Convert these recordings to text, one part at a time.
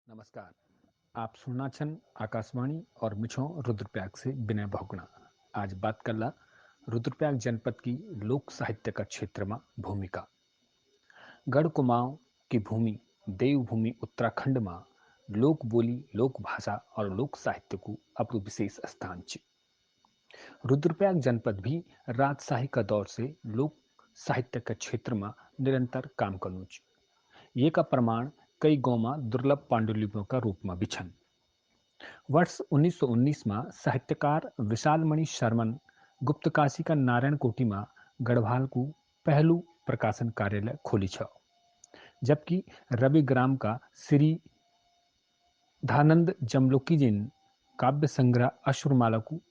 नमस्कार। आप सुनना छन आकाशवाणी और मिछो रुद्रप्रयाग से विनय भोगना। आज बात करला रुद्रप्रयाग जनपद की लोक साहित्य का क्षेत्र में भूमिका। गढ़ कुमाऊं की भूमि देवभूमि उत्तराखंड में लोक बोली लोक भाषा और लोक साहित्य को अपनु विशेष स्थान छ। रुद्रप्रयाग जनपद भी राजशाही का दौर से लोक साहित्य के क्षेत्र में निरंतर काम करनु छ। ये का प्रमाण कई गांव में दुर्लभ पांडुलिपियों का रूप में भी छन। वर्ष 1919 में साहित्यकार विशालमणि शर्मन गुप्तकाशी का नारायण कोटी में गढ़वाल को पहलू प्रकाशन कार्यालय खोली छ, जबकि रविग्राम का श्री धानंद जमलोकी जिन काव्य संग्रह अश्रुमाला को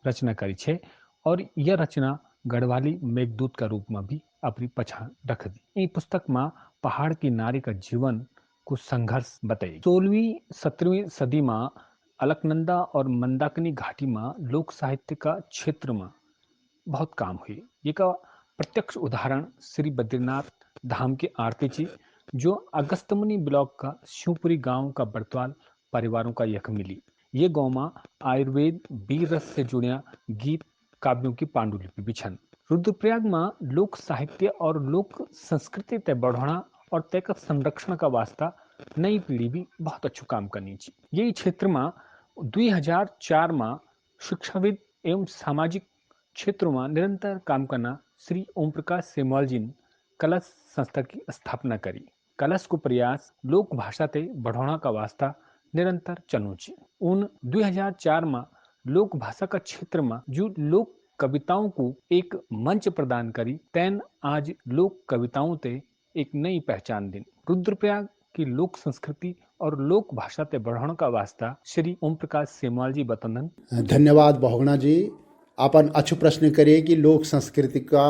रचना करी छे और यह रचना गढ़वाली मेघदूत का रूप में भी अपनी पहचान रख दी। इस पुस्तक में पहाड़ की नारी का जीवन को संघर्ष बताई। 16वीं-17वीं सदी में अलकनंदा और मंदाकिनी घाटी में लोक साहित्य का क्षेत्र में बहुत काम हुई। ये का प्रत्यक्ष उदाहरण श्री बद्रीनाथ धाम की आरती छी, जो अगस्तमुनि ब्लॉक का शिवपुरी गांव का बर्तवाल परिवारों का यक मिली। ये गांव में आयुर्वेद वीर रस से जुड़िया गीत काव्यों की पांडुलिपि भी छन। रुद्रप्रयाग में लोक साहित्य और लोक संस्कृति तय बढ़ाना और तय का संरक्षण का वास्ता नई पीढ़ी भी बहुत अच्छु काम करनी चाहिए। यही क्षेत्र में 2004 में शिक्षाविद एवं सामाजिक क्षेत्रों में निरंतर काम करना श्री ओम प्रकाश सेमवाल जी ने कलश संस्था की स्थापना करी। कलश को प्रयास लोक भाषा ते बढ़ाना का वास्ता निरंतर चलू चाहिए। उन 2004 में लोक भाषा का क्षेत्र में जो लोक कविताओं को एक मंच प्रदान करी, तैन आज लोक कविताओं ते एक नई पहचान दिन। रुद्रप्रयाग की लोक संस्कृति और लोक भाषा ते बढ़ाने का वास्ता श्री ओम प्रकाश सेमवाल जी बतंदन। धन्यवाद बहुगुणा जी। अपन अच्छु प्रश्न करिए कि लोक संस्कृति का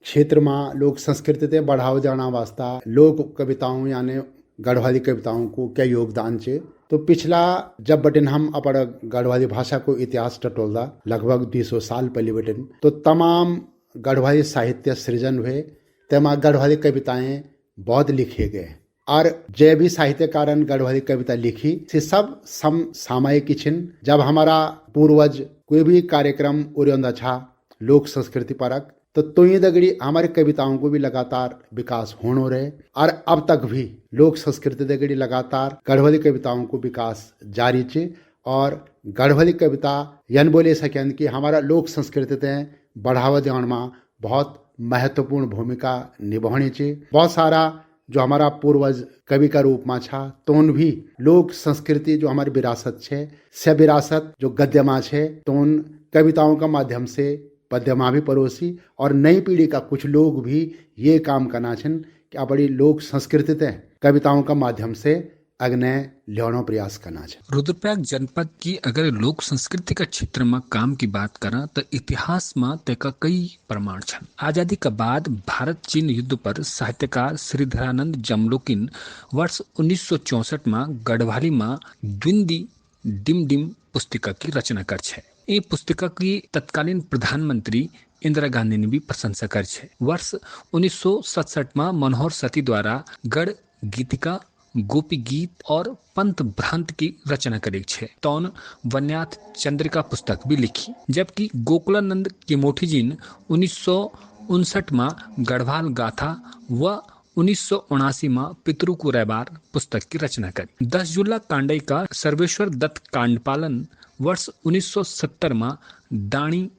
क्षेत्र में लोक संस्कृति ते बढ़ावा देना वास्ता लोक कविताओं यानी गढ़वाली कविताओं को क्या योगदान छे। तो पिछला जब बटन हम अपन गढ़वाली भाषा को इतिहास टटोलदा लगभग 200 साल पहले बटन, तो तमाम गढ़वाली साहित्य सृजन हुए, तेमा गढ़वाली कविताएं बहुत लिखे गए और जय भी साहित्यकार गढ़वाली कविता लिखी से सब समसामयिक छिन। जब हमारा पूर्वज कोई भी कार्यक्रम उड़ंदा छा लोक संस्कृति परक, तो ये दगड़ी हमारे कविताओं को भी लगातार विकास होनो रहे और अब तक भी लोक संस्कृति दगड़ी लगातार गढ़वाली कविताओं को विकास जारी छे। और गढ़वाली कविता यन बोले सकें कि हमारा लोक संस्कृति ते बढ़ावा देने में बहुत महत्वपूर्ण भूमिका निभानी चाहिए। बहुत सारा जो हमारा पूर्वज कवि का रूप में छा, तोन भी लोक संस्कृति जो हमारी विरासत छे से विरासत जो गद्य में छे, तोन कविताओं का माध्यम से पद्य में भी परोसी और नई पीढ़ी का कुछ लोग भी ये काम करना छन कि बड़ी लोक संस्कृति ते कविताओं का माध्यम से अग्ने लेनो प्रयास करना है। रुद्रप्रयाग जनपद की अगर लोक संस्कृति का क्षेत्र में काम की बात करें तो इतिहास में तेका कई प्रमाण छन। आजादी के बाद भारत चीन युद्ध पर साहित्यकार श्रीधरानंद जमलोकिन वर्ष 1964 में गढ़वाली में द्विंदी डिम डिम पुस्तिका की रचना कर छे। ये पुस्तिका की तत्कालीन प्रधानमंत्री इंदिरा गांधी ने भी प्रशंसा कर छे। वर्ष 1967 में मनोहर सती द्वारा गढ़ गीतिका गोपी गीत और पंत भ्रांत की रचना करी छे। तौन वन्याथ चंद्रिका पुस्तक भी लिखी, जबकि गोकुलानंद किमोठी जी ने 1959 में गढ़वाल गाथा व 1979 में पितरु को रैबार पुस्तक की रचना करी। 10 जुल्ला कांडई का सर्वेश्वर दत्त कांडपालन वर्ष 1970 में दाणी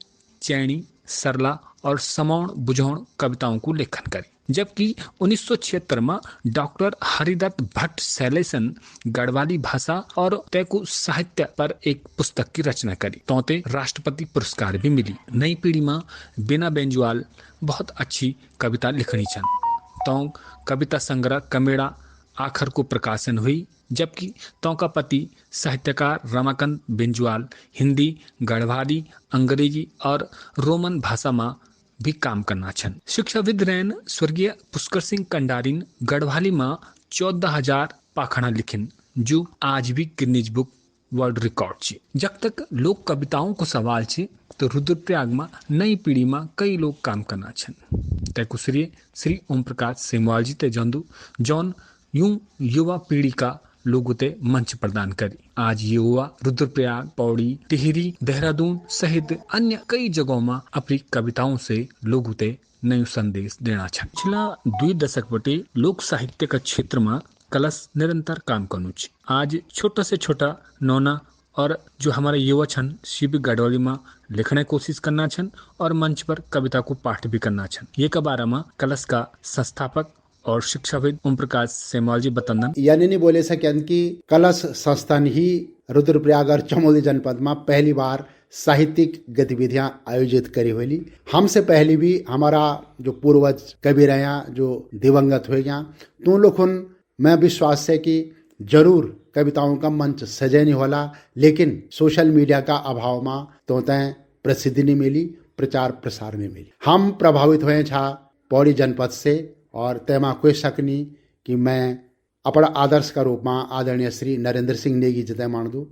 चैणी सरला और समौण बुझौण कविताओं को लेखन करी, जबकि 1976 में डॉक्टर हरिदत्त भट्ट शैलेशन गढ़वाली भाषा और तैकु साहित्य पर एक पुस्तक की रचना करी। तोते राष्ट्रपति पुरस्कार भी मिली। नई पीढ़ी में बीना बेंजुआल बहुत अच्छी कविता लिखनी छन। तो कविता संग्रह कमेड़ा आखर को प्रकाशन हुई, जबकि तो का पति साहित्यकार रमाकांत बेंजुआल हिंदी, गढ़वाली, अंग्रेजी और रोमन भाषा में भी काम करना छन। शिक्षाविद रैन स्वर्गीय पुष्कर सिंह कंडारिन गढ़वाली में 14,000 पाखड़ा लिखिन, जो आज भी गिनीज बुक वर्ल्ड रिकॉर्ड छे। जब तक लोक कविताओं को सवाल छे तो रुद्रप्रयाग में नई पीढ़ी में कई लोग काम करना छन। तैकुश्री श्री ओम प्रकाश सेमवाल जी ते जंदू जौन यूं युवा पीढ़ी का लोगों ते मंच प्रदान करी। आज ये युवा रुद्रप्रयाग, पौड़ी, टिहरी, देहरादून सहित अन्य कई जगहों में अपनी कविताओं से लोगों ते नयो संदेश देना छन। पिछला 2 दशक बटे लोक साहित्य का क्षेत्र में कलश निरंतर काम करनु छ। आज छोटा से छोटा नौना और जो हमारे युवा छन शिव गढ़वाली में लिखने कोशिश करना छन और मंच पर कविता को पाठ भी करना छन। ये के बारे में कलश का संस्थापक और शिक्षाविद ओम प्रकाश सेमवाल जी बतांदन। यानी नहीं बोले सकन कि कलश संस्थान ही रुद्रप्रयाग और चमोली जनपद में पहली बार साहित्यिक गतिविधियां आयोजित करी हुई। हमसे पहले भी हमारा जो पूर्वज कवि रहे जो दिवंगत हो गया तो लोग मैं विश्वास है कि जरूर कविताओं का मंच सजे नहीं होला, लेकिन सोशल मीडिया का अभाव में तो तय प्रसिद्धि नहीं मिली, प्रचार प्रसार नहीं मिली। हम प्रभावित हुए छा पौड़ी जनपद से और तेमा कोई शक नहीं कि मैं अपना आदर्श का रूप में आदरणीय श्री नरेंद्र सिंह नेगी जी मान दूँ।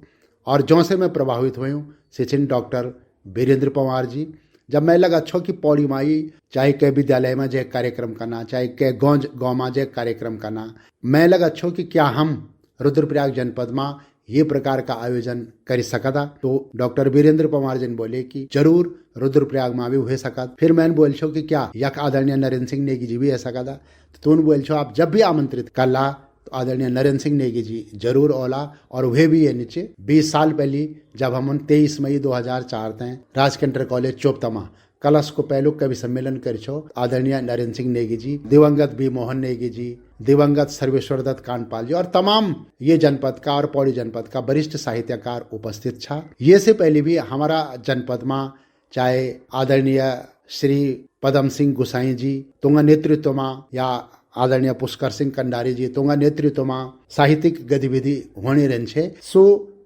और जो से मैं प्रभावित हुई हूँ सचिन डॉक्टर वीरेंद्र पवार जी। जब मैं लगा अच्छो कि पौड़ी माई चाहे के विद्यालय में जो कार्यक्रम करना, चाहे के गाँव में जो कार्यक्रम करना, मैं लगा अच्छो कि क्या हम रुद्रप्रयाग जनपद में ये प्रकार का आयोजन कर सकता। तो डॉक्टर वीरेंद्र पवार जी ने बोले कि जरूर रुद्रप्रयाग में भी हो सकता। फिर मैंने बोल छो कि क्या यक आदरणीय नरेंद्र सिंह नेगी जी भी है सकता। तो उन बोल छो आप जब भी आमंत्रित कर ला तो आदरणीय नरेंद्र सिंह नेगी जी जरूर ओला। और वे भी है नीचे 20 साल पहले जब हम 23 मई 2004 तय राजकेंद्र कॉलेज चोपतमा कलश को पहलू कवि सम्मेलन कर छो आदरणीय नरेंद्र सिंह नेगी जी, दिवंगत बी मोहन नेगी जी, दिवंगत सर्वेश्वर दत्त कांडपाल जी और तमाम ये जनपद का और पौड़ी जनपद का वरिष्ठ साहित्यकार उपस्थित था। ये से पहले भी हमारा जनपद में चाहे आदरणीय श्री पदम सिंह गुसाई जी तुंगा नेतृत्व में या आदरणीय पुष्कर सिंह कंडारी जी तुंगा नेतृत्व में साहित्यिक गतिविधि होने रही है। सो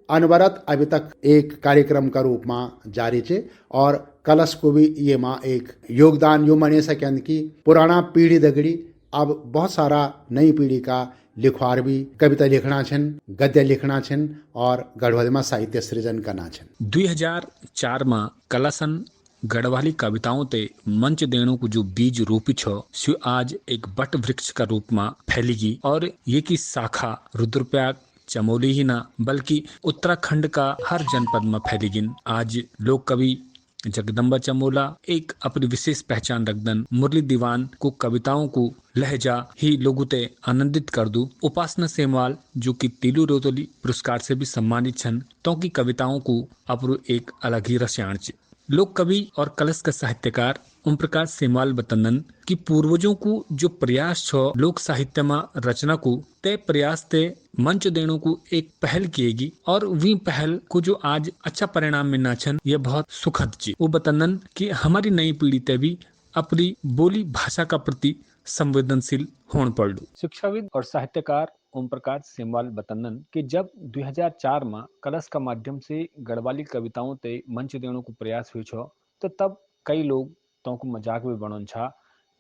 अनवरत अभी तक एक कार्यक्रम का रूप में जारी है और कलश को भी ये माँ एक योगदान यो मने सकें कि पुराना पीढ़ी दगड़ी अब बहुत सारा नई पीढ़ी का लिखवार भी कविता लिखना छन, गद्य लिखना छन और गढ़वाली में साहित्य सृजन करना छन। 2004 में कलशन गढ़वाली कविताओं ते मंच देणु को जो बीज रोपी छो सो आज एक बट वृक्ष का रूप में फैलेगी और ये की शाखा रुद्रप्रयाग चमोली ही ना बल्कि उत्तराखंड का हर जनपद में फैलेगी। आज लोक कवि जगदम्बा चमोला एक अपनी विशेष पहचान रखदन। मुरली दीवान को कविताओं को लहजा ही लोगों ते आनंदित कर दू। उपासना सेमवाल जो कि तीलू रोतोली पुरस्कार से भी सम्मानित छन तो की कविताओं को अपरो एक अलग ही रसायन छ। लोक कवि और कलश का साहित्यकार ओम प्रकाश सेमवाल बतंदन कि पूर्वजों को जो प्रयास छो लोक साहित्य में रचना को तय प्रयास ते मंच देणु को एक पहल किएगी और वी पहल को जो आज अच्छा परिणाम मिलना छन ये बहुत सुखद चीज। वो बतंदन कि हमारी नई पीढ़ी ते भी अपनी बोली भाषा का प्रति संवेदनशील होने पड़ू। शिक्षाविद और साहित्यकार ओम प्रकाश सेमवाल बतंदन कि जब 2004 में कलश का माध्यम से गढ़वाली कविताओं ते मंच देणु को प्रयास हुई छो तो तब कई लोग तो को मजाक भी बनन छा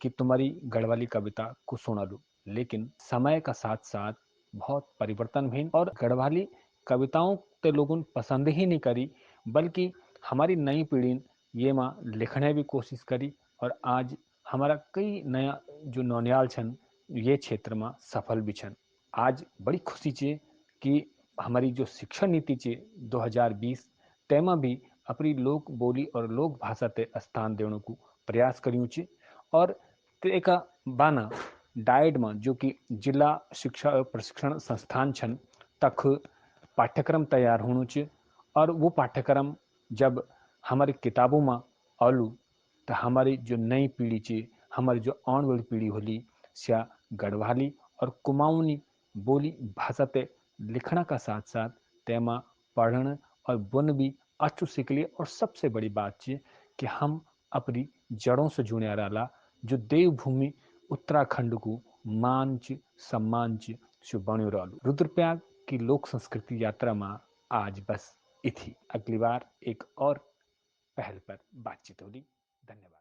कि तुम्हारी गढ़वाली कविता को सुना लू। लेकिन समय का साथ साथ बहुत परिवर्तन भी और गढ़वाली कविताओं ते लोगों पसंद ही नहीं करी बल्कि हमारी नई पीढ़ी ये माँ लिखने भी कोशिश करी और आज हमारा कई नया जो नौनियाल छन ये क्षेत्र में सफल भी छन। आज बड़ी खुशी चे कि हमारी जो शिक्षा नीति चे 2020 तेमा भी अपनी लोक बोली और लोक भाषा ते स्थान देने को प्रयास करियो चे और एक बाना डाइट में जो कि जिला शिक्षा और प्रशिक्षण संस्थान छन तक पाठ्यक्रम तैयार होना चे और वो पाठ्यक्रम जब हमारी किताबों में आलू तो हमारी जो नई पीढ़ी चे हमारी जो आने वाली पीढ़ी होली स्या गढ़वाली और कुमाऊनी बोली भाषा ते लिखना का साथ साथ तेमा पढ़ना और बुन भी अच्छु सीख लिए। और सबसे बड़ी बात चे कि हम अपनी जड़ों से जुड़े रहा जो देवभूमि उत्तराखंड को मानच सम्मानच जो बनो रहलू। रुद्रप्रयाग की लोक संस्कृति यात्रा में आज बस इथी। अगली बार एक और पहल पर बातचीत होगी। धन्यवाद।